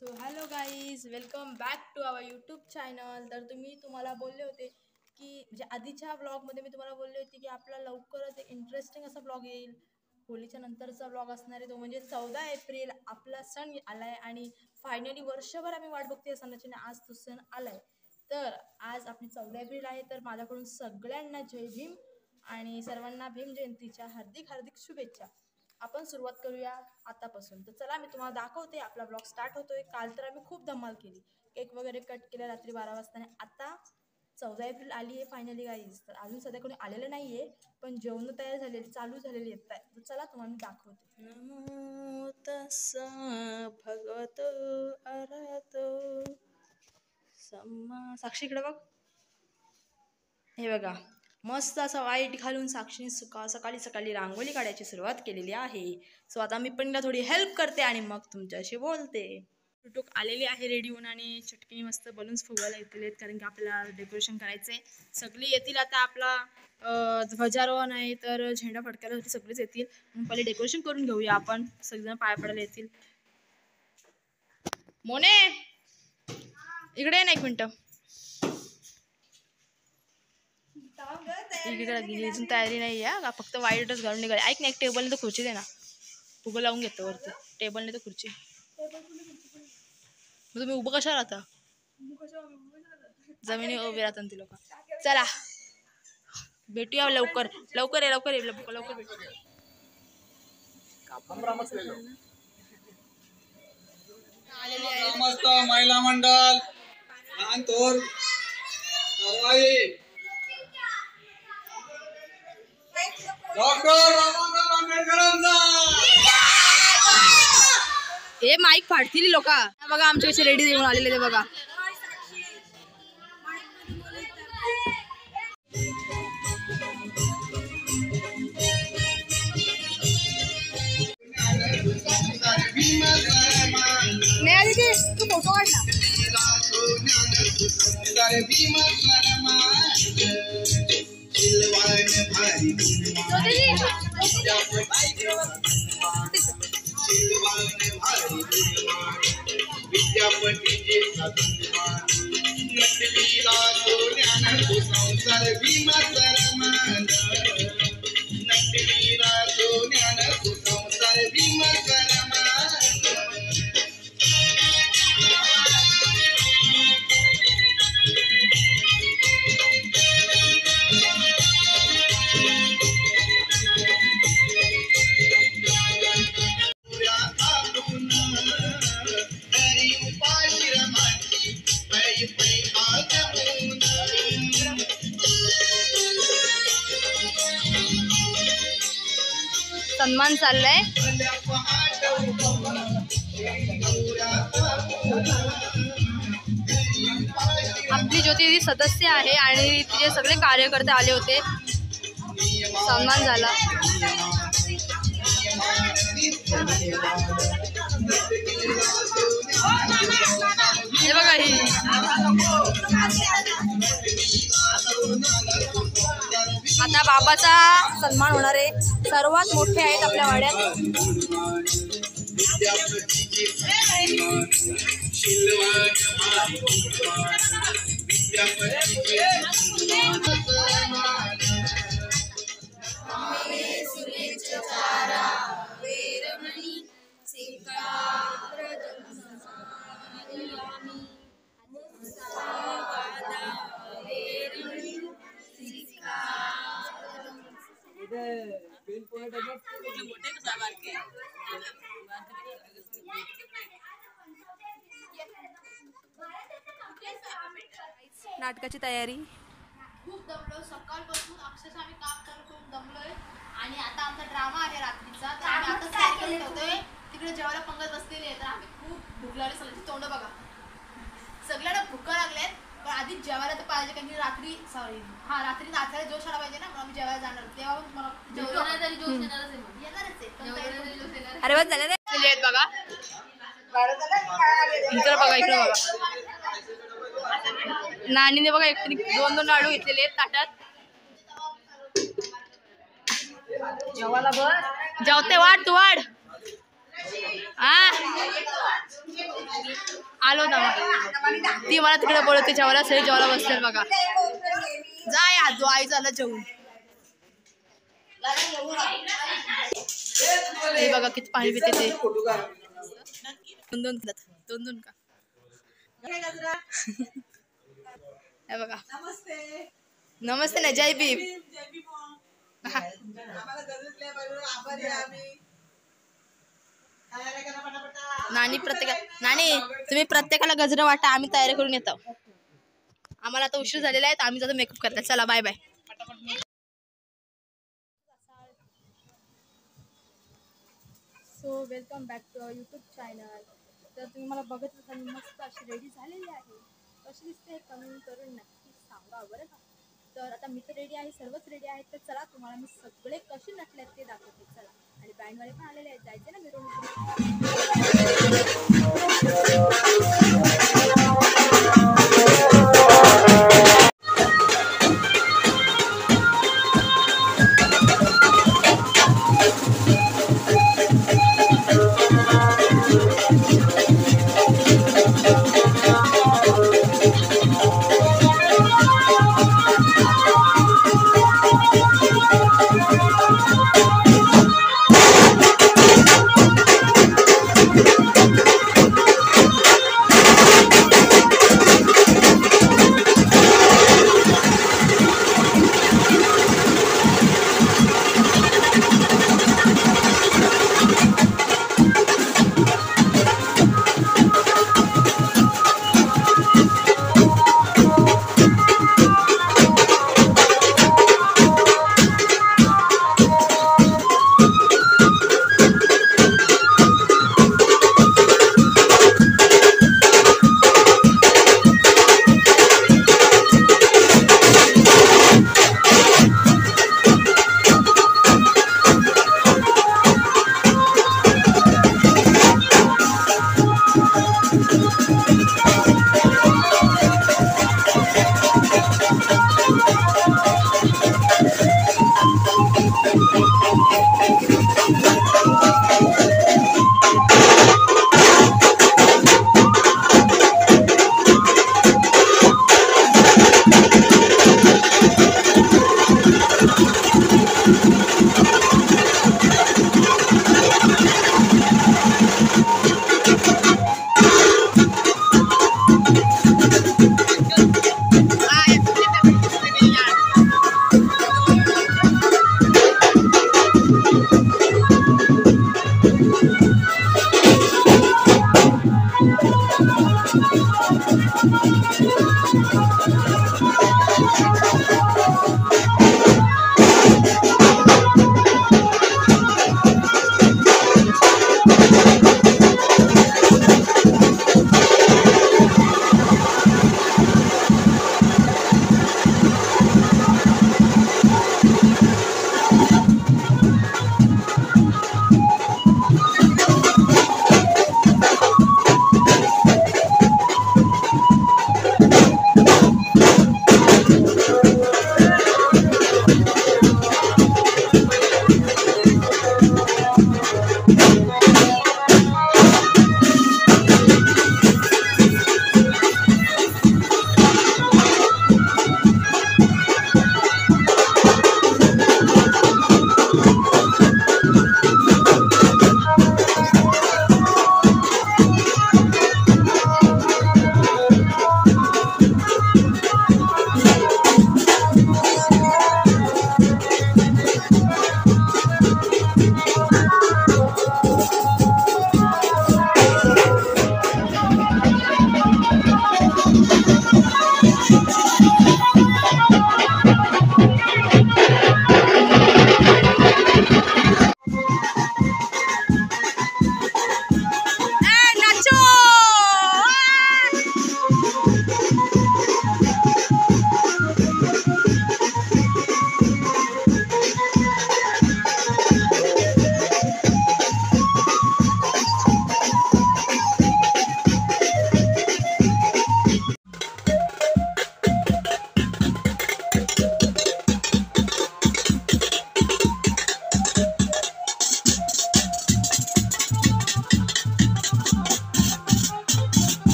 So hello guys, welcome back to our YouTube channel. तर तुम्हाला बोलले होते की म्हणजे आधीच्या ब्लॉगमध्ये मी तुम्हाला बोलले होते की आपला लवकरच एक इंटरेस्टिंग असा ब्लॉग येईल. होळीच्या नंतरचा ब्लॉग असणार आहे तो म्हणजे 14 एप्रिल. आपला सण आलाय आणि फायनली वर्षभर आम्ही वाट बघते सणाची आणि आज तो सण आलाय. तर आज आपली 14 एप्रिल आहे. तर माझ्याकडून सगळ्यांना जय भीम आणि सर्वांना भीम जयंतीच्या हार्दिक हार्दिक शुभेच्छा. आपण सुरुवात करूया आतापासून. तर चला मी तुम्हाला दाखवते. आपला ब्लॉग स्टार्ट होतोय. काल तर आम्ही खूप धमाल केली, केक वगैरे कट केला रात्री 12 वाजता. आणि आता 14 एप्रिल आली आहे फायनली गाईज. तर अजून सध्या कोणी आलेलं नाहीये, पण जेवण तयार झालेली चालू झालेली येत आहे. तर चला तुम्हाला मी दाखवते. नमो तस्सा भगवतो अरहतो सम्मा. साक्षी इकडे बघ. हे बघा, मस्त असा वाईट घालून साक्षी सकाळी सकाळी रांगोळी काढायची सुरुवात केलेली आहे. सो आता मी पण थोडी हेल्प करते आणि मग तुमच्याशी बोलते. टुटुक आलेली आहे रेडी होऊन आणि चटकी मस्त बलून्स फुगवायला येतील कारण की आपल्याला डेकोरेशन करायचंय. सगळी येतील आता. आपला ध्वजारोहण आहे तर झेंडा फडकायला सगळेच येतील. म्हणून पहिले डेकोरेशन करून घेऊया आपण. सगळेजण पाया पडायला येतील. मोने इकडे ये ना एक मिनिट. अजून तयारी नाही आहे, फक्त वाईटच घालून निघाले. ऐक ना, एक टेबल नाही तर खुर्ची दे ना. उभं लावून घेतो वरती. टेबल नाही तर खुर्ची. मग तुम्ही उभं कशा राहता? जमिनी उभे राहतात ती लोक. चला भेटूया लवकर लवकर ये लवकर ये लवकर भेटूया. समस्त महिला मंडळ लहान थोर डॉक्टर बाबासाहेब आंबेडकरांचा. हे माईक फाडतील लोक. बघा आमच्या कसे रेडी देऊन आलेले ते बघा. तू फोटो काढला. विद्यापतीचे नटलीला सोन्यान संसार भीमा सरमान. नटलीला सोन्यान संसार भीमा सरमान. सन्मान चाललाय. आपली ज्योती सदस्य आहे आणि तिचे सगळे कार्यकर्ते आले होते. सन्मान झाला. हे बघा ही आता बाबाचा सन्मान होणार आहे. सर्वात मोठे आहेत आपल्या वाड्यात. नाटकाची तयारी. खूप दमलो सकाळपासून. अक्षरशः आम्ही काम करून दमलोय आणि आता आमचा ड्रामा आहे रात्रीचा. तर आम्ही आता तयारी करतोय. तिकडे जेवायला पंगत बसलेली आहे. तर आम्ही खूप भूक लागली. सगळ्यांची तोंड बघा. सगळ्यांना भूक लागल्यात. पण आधी जेवायला तर पाहिजे कारण की रात्री नाचायला जोश आला पाहिजे ना. म्हणून आम्ही जेवायला जाणार. तेव्हा पण तुम्हाला जोश येणारच आहे. अरे बस झालं रे बघा. इकडे बघा इकडे बघा. नानीने बघा एक 2-2 लाडू घेतलेले आहेत ताटात. जेवायला बस. जेवते वाढ तू वाढ. आलो ना ती मला तिकडे बोलवते जेवायला, सगळे जेवायला बसले बघा. जाय आजो आई झालं जेवून. हे बघा किती पाणी पिते ते. दोन का हे बघा. नमस्ते ना जय भीम. नानी तुम्ही प्रत्येकाला गजरा वाटा, आम्ही तयारी करून येतो. आम्हाला आता उशीर झालेला आहे, आम्ही जातो मेकअप करता. चला bye bye. So welcome back to our YouTube channel. तर तुम्ही मला बघत असाल मस्त अशी रेडी झालेली आहे. कशी दिसते कमेंट करून नक्की सांगा बरं का. तर आता मी तर रेडी आहे, सर्वच रेडी आहेत. तर चला तुम्हाला मी सगळे कसे नटलेत ते दाखवते. चला. आणि बँडवाले पण आलेले आहेत, जायचे ना